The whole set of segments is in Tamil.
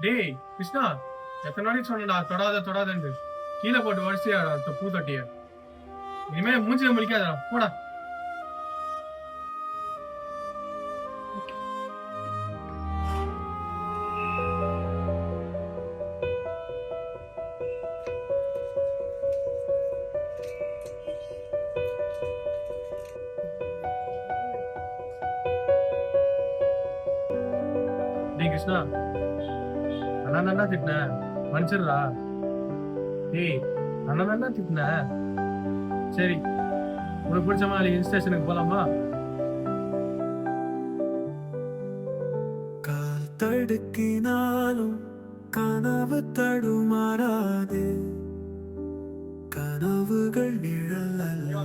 டேய் கிருஷ்ணா, எத்தனை நாளைக்கு சொன்னடா தொடாத தொடாதன்னு. கீழே போட்டு வரிசையாடா பூ தொட்டிய. இனிமே மூஞ்சில முழிக்காதடா, போடா. டேய் கிருஷ்ணா, அண்ணா தான்டா திட்டின, மன்னிச்சிடுறா. டேய் அண்ணா தான்டா திட்டின. சரி, உனக்கு பிடிச்ச மாதிரி ஹில் ஸ்டேஷனுக்கு போலாமா? கால் தடுக்கினாலும் கனவு தடுமாறாது. கனவுகள் நிழல் அல்ல,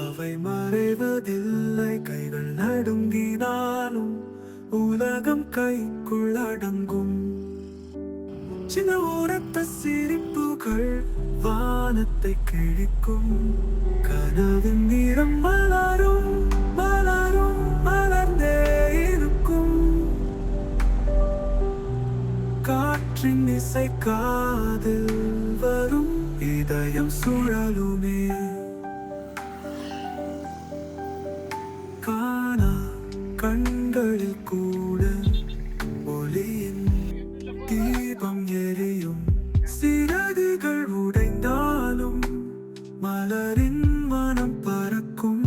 அவை மறைவதில்லை. கைகள் நடுங்கினாலும் உலகம் கைக்குள் அடங்கும். சின்ன ஓரத்த சிரிப்புகள் வானத்தை கிழிக்கும். கனவின் நிறம் மலரும் மலரும் மலர்ந்தே இருக்கும். காற்றின் இசை காதில் வரும், இதயம் சுழலுமே. காணா கண்களில் கூட ஒளியின் தீபம் எரியும். சிறகுகள் உடைந்தாலும் மலரின் மனம் பறக்கும்.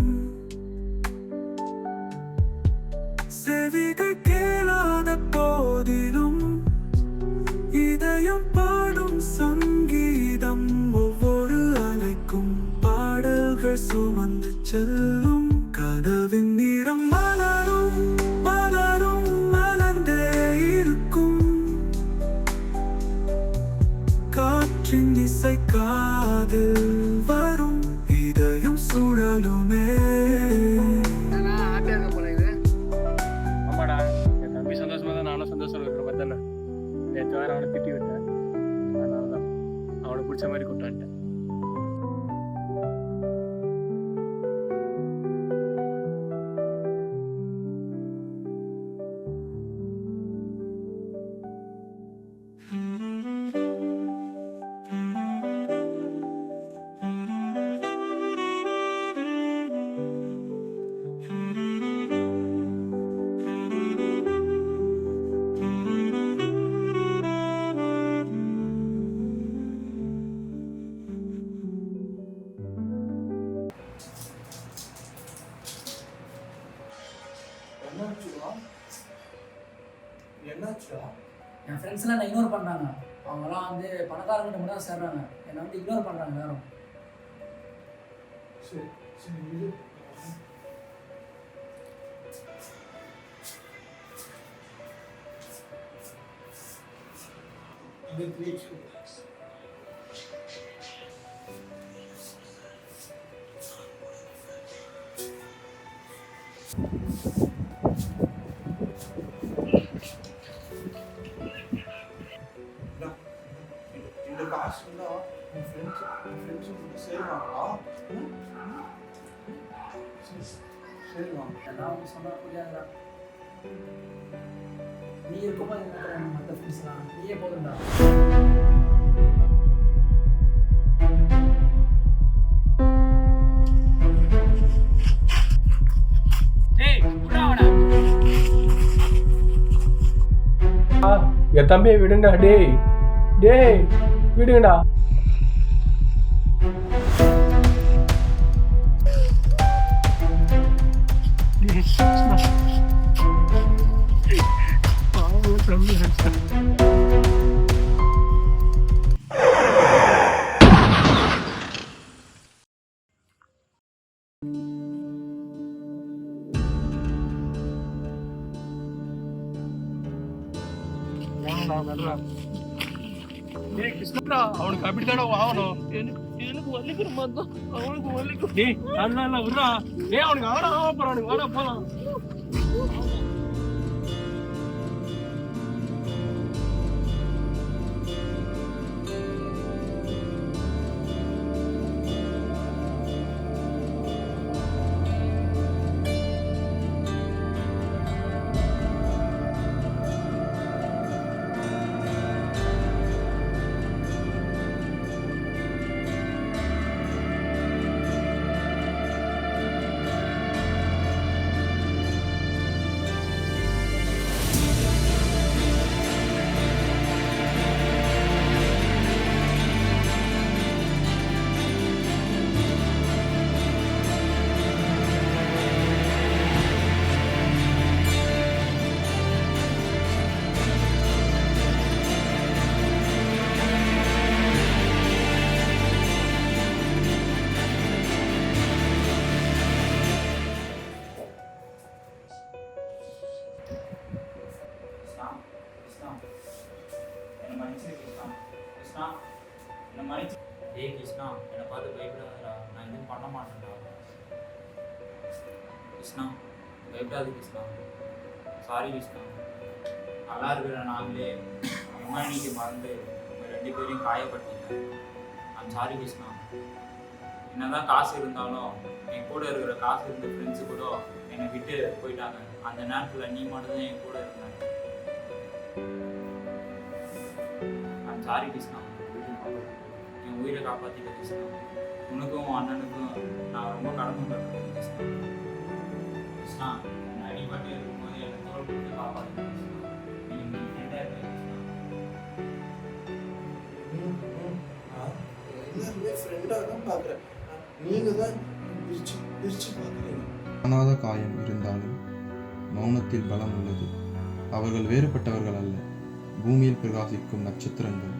செவிகள் கேளாத போதிலும் இதயம் பாடும் சங்கீதம். ஒவ்வொரு அலைக்கும் பாடல்கள் சுமந்து செல்லும். கனவின் நிறம் மலரும் மலரும் மலர்ந்தே இருக்கும். காற்றின் இசை காதில் வரும், இதயம் சுழலுமே. ஆமாடா, என் தம்பி சந்தோஷமா தான் நானும் சந்தோஷம் இருக்கிற மாதிரி தானே. நேற்று வேற அவனை திட்டி விட்டேன், அதனாலதான் அவனுக்கு பிடிச்ச மாதிரி கூப்பிட்டு வந்துட்டேன். என்னாச்சுடா? என் ஃப்ரெண்ட்ஸ்லாம் என்னை இக்னோர் பண்ணுறாங்க. அவங்களாம் வந்து பணக்காரங்கிட்ட மட்டும் தான் சேர்றாங்க. என்னை வந்து இக்னோர் பண்ணுறாங்க எல்லாரும். சரி சரி இரு. இந்த காசு தான் என் ஃப்ரெண்ட்ஸ் செய்வாங்களா? சரிவாங்க. எல்லாம் அவங்க சொன்னால் புரியாதுடா. நீ இருக்குமா என்ன மற்ற ஃப்ரெண்ட்ஸ்லாம்? நீயே போதும்டா. என் தம்பியை விடுங்கடா. டேய் டேய் விடுங்கடா. அவனுக்கு அப்படித்தானே ஆகணும். எனக்கு வலிக்கிற மாதிரி தான் அவனுக்கு வலிக்கும். டேய் நல்லா விடுறா. டேய் அவனுக்கு ஆட ஆக போறானுங்க. வாடா போலாம். கிருஷ்ணா என்னை மன்னிச்சு. ஏய் கிருஷ்ணா, என்னை பார்த்து பயப்படாதடா, நான் எதுவும் பண்ண மாட்டேன்டா. கிருஷ்ணா பயப்படாது கிருஷ்ணா, சாரி கிருஷ்ணா. நல்லா இருக்கிற நாங்களே ஹியூமனிட்டியை மறந்து உங்கள் 2 பேரையும் காயப்படுத்திட்டேன். I'm sorry Krishna. என்னதான் காசு இருந்தாலும் என் கூட இருக்கிற காசு இருந்த ஃப்ரெண்ட்ஸு கூட என்னை விட்டு போயிட்டாங்க. அந்த நேரத்தில் நீ மட்டும் தான் என் கூட இருந்த. I'm sorry Krishna. என் உயிரை காப்பாற்றிட்ட கிருஷ்ணா. உனக்கும் உன் அண்ணனுக்கும் நான் ரொம்ப கடமைப்பட்டிருக்கேன் கிருஷ்ணா. கிருஷ்ணா, நான் அடிபட்டு இருக்கும்போது என்னை தோல் கொடுத்து காப்பாற்றிட்டேன் கிருஷ்ணா. நீ ஃப்ரெண்டாக இருக்க கிருஷ்ணா. எல்லாருமே ஃப்ரெண்டாக தான் பார்க்குறேன். நீங்கள் தான் பிரித்து பிரித்து பார்க்குறீங்க. காணாத காயம் இருந்தாலும் மௌனத்தில் பலம் உள்ளது. அவர்கள் வேறுபட்டவர்கள் அல்ல, பூமியில் பிரகாசிக்கும் நட்சத்திரங்கள்.